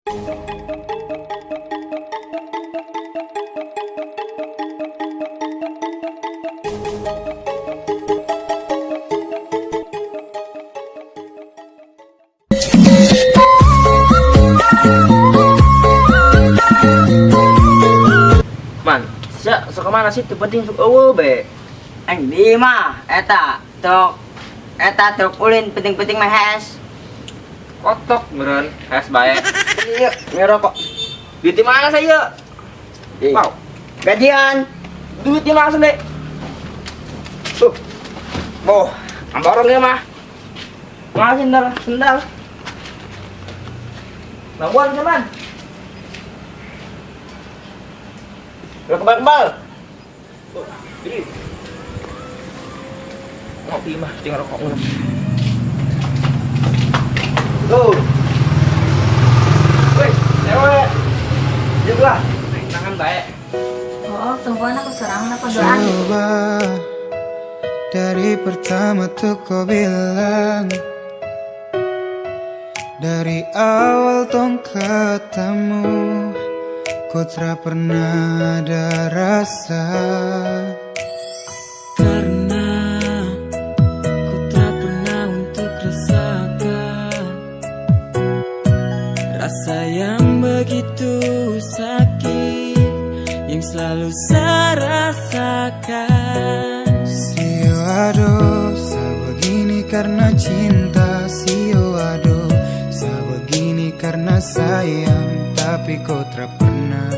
Man, so kemana sih? Tuh penting sok eueuh be. Di mah eta truk ulin penting-penting mah hes. Kotok meureun, hes bae. Iya, ngerokok. Duit di mana saya? Mau. Gajian. Duit di mana sih? Tuh. Boh, ambaron dia mah. Mana sendal. Namuan cuman. Kebal. Tuh, ini. Ngopi mah, tinggal rokok mulu. Tuh. Woi, cewek. Juga. Tangan baik. Oh, tungguan aku serang apa doa? Coba dari pertama tuh kau bilang, dari awal tong ketemu, ku tak pernah ada rasa. Karena ku tak pernah untuk rasakan rasa yang begitu sakit yang selalu saya rasakan. Aduh, sebegini karena cinta. Aduh, sebegini karena sayang. Tapi kau tak pernah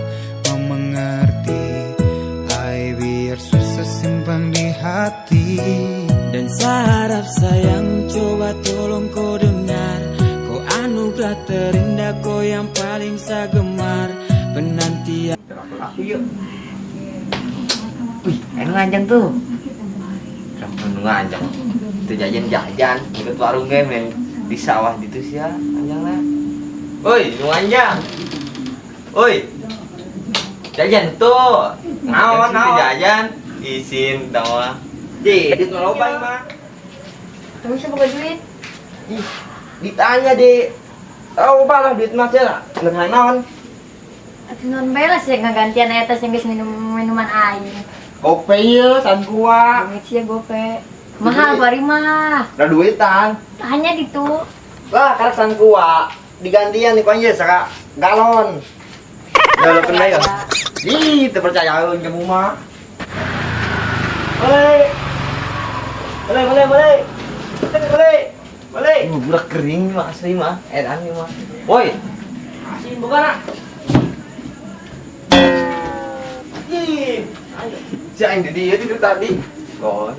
mau mengerti. Hai, biar susah simpan di hati. Dan saya harap sayang, coba tolong kau dengar. Kau anugerah terindah, kau yang paling saya gemar. Penantian. Yuk. Wih, enak anjang tuh. Nunggu anjang. Itu jajan ikut warung game yang di sawah gitu sih ya, anjang lah. Woi, nunggu anjang. Woi. Jajan tuh. Naon jajan. Isin tawa. Di ngeloba mah. Kamu bisa buka duit? Ih, ditanya di tahu balah duit mas ya. Dengan naon? Aduh non belas ya ngegantian eta sing geus minuman air. Gope ya, san gua. Duit sih ya gope. Mahal bari mah. Udah duitan. Hanya gitu. Lah, karena san gua digantian nih aja saka galon. Galon kena ya. Ih, terpercayain kamu mah. Boleh. Budak kering mah asli mah. Edan mah. Woi. Asin bukan nak. Ih. Si aing di dia tidur tadi. Oh.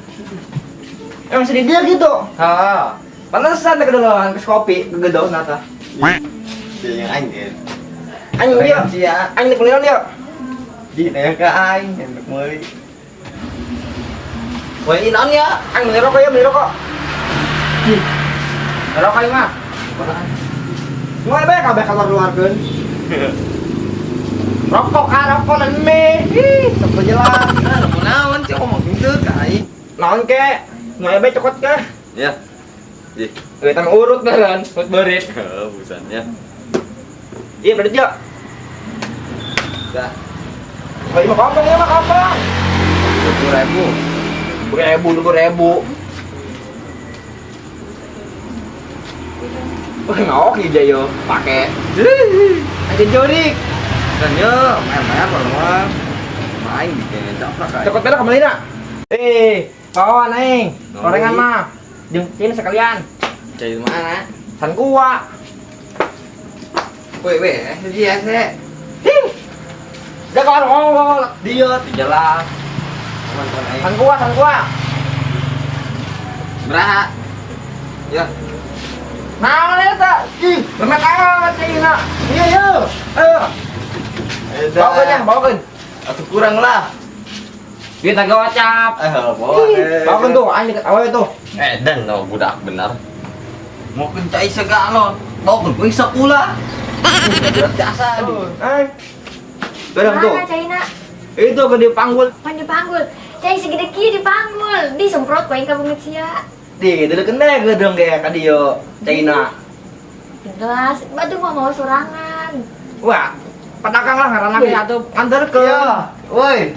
Emang sedih dia gitu. Ha. Pantesan teh keduluan ke kopi, gegedon nata. Yang aing dia. Aing dia. Aing nek leon dia. Di nanya ke aing hendak meuli. Woi, naon ya? Aing beli rokok ya, beli rokok. Rokok aing mah. Semua bae kabeh keluar-keluarkeun. Rokok leme. Ih, sok jelas. Nah, naon sih ngomong gitu ka aing. Naon ke? Moe bae cokot ke? Ya. Ih, Kita urut kan, urut berit. busannya. Iya, berit ya. Dah. Oh, iya, kampung ya, kampung. 20.000. Wah, ngok aja yo, pakai. Aja jorik. Kan ya, main-main kalau main bikin caprak kayak. Cokot beda kembali nak. Kawan aing, gorengan mah. Jeung sini sekalian. Cari mana? San gua. Weh, dia sih. Dia kawan ngomong dia di jalan. Teman-teman aing. San gua. Beraha. Ya. Nah, eta. Ih, remek amat cina. Iya. Ayo. Bawakan. Atuh kurang lah. Duit agak wacap. Bawa. Bawakan tuh, anjing awal itu. Dan no budak benar. Mau kencai segalon. Bawa kun bisa pula. Budak jasa di. Berang tuh. Mana Caina? Itu ke dipanggul. Pan dipanggul. Cai segede kieu dipanggul. Disemprot ku aing ka beungeut sia. Di kene gedung ge ka dieu Cina. Jelas, batu mah mau sorangan. Wah, pedagang lah karena kita tuh antar ke. Woi.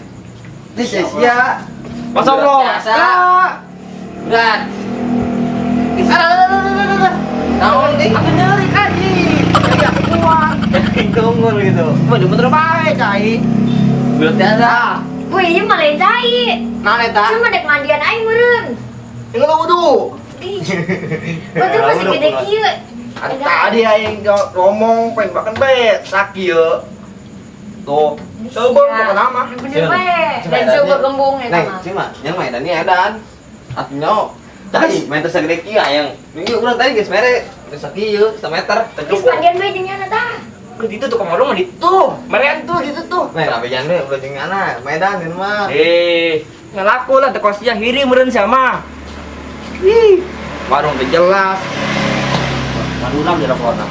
Ini sia-sia. Masa lo? Biasa. Ya. Berat. Ada. Naon nih? Aku nyeri kan nih. Jadi aku kuat. Tunggu gitu. Bener-bener baik, cai. Berarti ada. Wih, ini malah yang cai. Naon eta? Cuma dek mandian aing meureun. Tinggal wudu. Ih. Betul masih gede kieu. Tadi aing ngomong pengen makan be, sakieu. Tuh. Coba bukan nama. Bener bae. Dan coba gembung eta Neng, mah. cima, yang main ini edan. Artinya tadi main terus gede kia yang ini ulang tadi guys mere terus kieu semeter Geus tercukup. mandian bae jeung nyana tah. Ke ditu tuh kemana mah ditu. Meren tuh ditu tuh. Nah, tapi jangan deh, udah jeung anak, medan ini mah. Ngelaku lah tekosnya hiri meren sama. Ih, warung udah jelas. Madunam di raporna.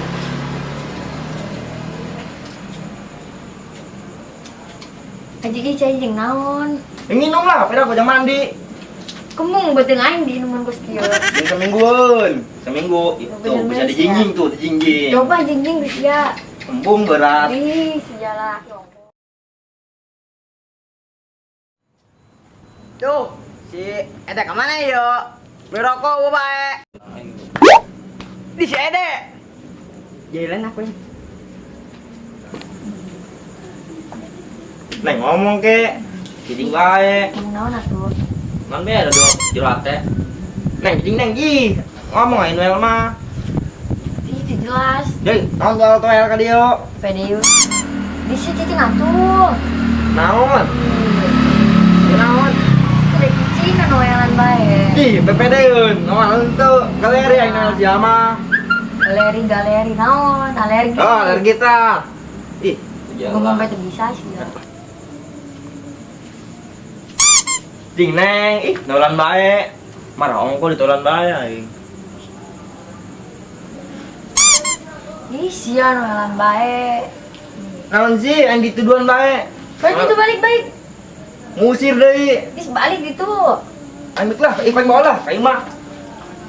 Aji ieu cai jeung naon? Yang minum lah, pira aja mandi. Kemung beuteung aing di inuman geus kieu. Ini semingguan, seminggu itu Bener, bisa bener, dijingjing tuh, dijingjing. Coba jingjing geus ya. Embung berat. Ih, sejalah. Tuh, si Ede kemana yo? Beli rokok gua bae. Di si Ede. Jalan aku ya. Neng ngomong ke, kijing bae. Ngomong naon atuh? Man beda dong, jelat teh. Neng kijing neng ih, ngomong aja Noel mah. Ih, itu jelas. Jadi, tahun tuh Noel ka dia. Pedeus. Di situ cicing atuh. Naon? Naon? Ada cicing anu noelan bae. Ih, pepedeun, naon tuh galeri aing Noel sia mah. Galeri naon? Alergi. Oh, alergi kita. Ih, Ngomong bae teu bisa sih. Jing neng, ih, Noelan bae. Marah ongko di Noelan bae aing. Ih, sia noelan bae. Naon sih yang dituduhan bae? Berarti itu balik-balik. Ngusir deui. Is balik gitu. Ambil lah, ipan bola, kayak mah.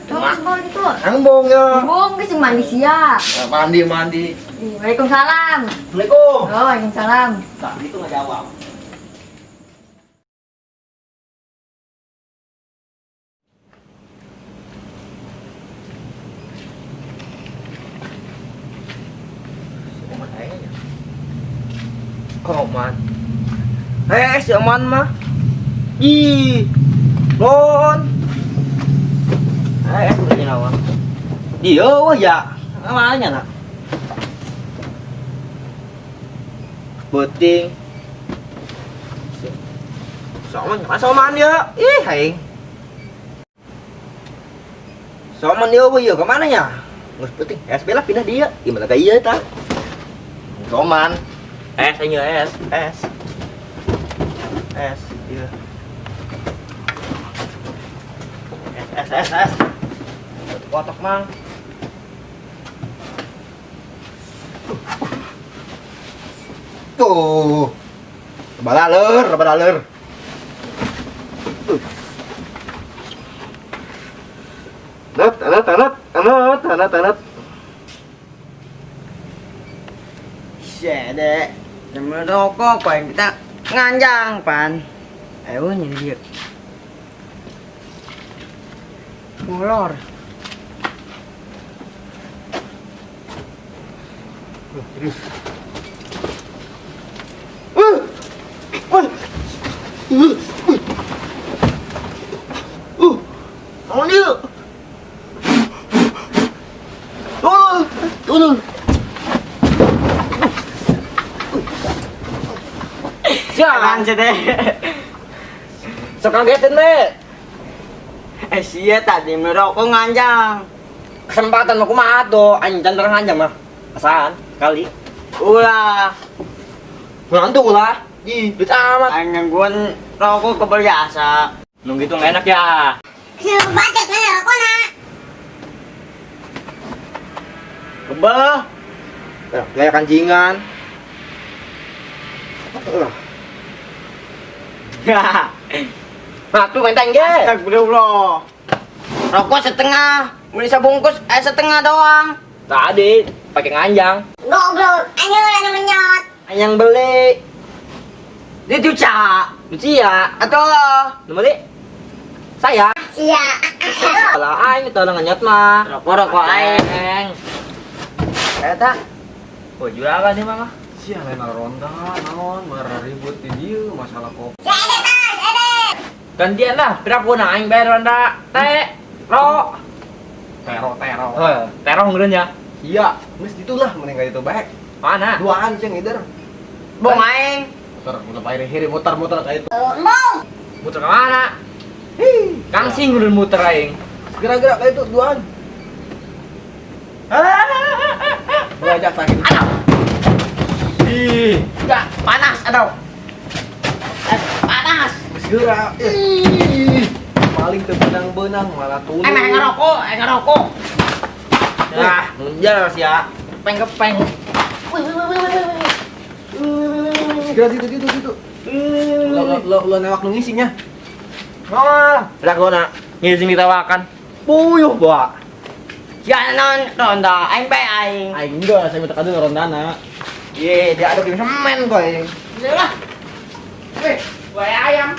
Terus balik gitu. Angbong ya. Bong geus mandi sia. Nah, mandi. Ih, Waalaikumsalam. Assalamualaikum. Oh, Waalaikumsalam. Nah, itu nggak jawab. Oman. Si Oman mah. Ih. Lon. Udah nyawa. Dia wah ya. Namanya nak. Beting. Soman dia. Ih, haing. Soman dia wah ya kemana ya? Ngus beting. SB lah pindah dia. Gimana kayak iya ta? Soman. Ayo S. Iya. S. Kotak mang. Tuh. Rebalaler. Tanat. Sede. Beli rokok paling kita nganjang pan. Ayo nyari dia. Molor. Naon dia? Turun. Jangan Sede. Sok kagetin be. Sia tadi beli rokok nganjang. Kesempatan aku mah tuh, anjing terang anjing mah. Asaan kali. Ulah. Ngantuk lah. Ih, duit amat. Anjing gua rokok kebiasa. Nung gitu nggak enak ya. Kebal. Kayak kancingan. Nah, tuh main tangge. Astagfirullah. Rokok setengah, beli sebungkus setengah doang. Tadi pakai nganjang. Goblok, ayo lah menyot. Yang beli. Dia cuci ya, atau beli? Saya. Sia. Kalau aing tolong nyot mah. Rokok aing. Eta. Oh, juragan nih mah. Sia lain ronda, naon, marah ribut di dieu masalah kopi. Gantian lah, berapa na aing bayar ronda teh. Ro. Tero. Terong ngeureun ya. Iya, geus ditulah mending ka itu baik. Mana? Duaan sih ngider. Bong aing. Muter, udah pakai hiri muter ka itu. Muter ke mana? Kang sing ngeureun muter aing. Gerak-gerak ka itu duaan. Belajar sakit. Ih, enggak panas atau? Panas. Geus gerak. Ih. Paling teu benang-benang malah tuluy. ngerokok. Nah, munjar sih ya. Kepeng. Gerak gitu. Lo newak nu ngisinya. Mah, lagona ngisi ditawakan. Puyuh, Ba. Jangan ronda aing bae aing. Aing enggak, saya minta kado rondana. Ye, dia ada di semen koy. Lah. Weh, ayam.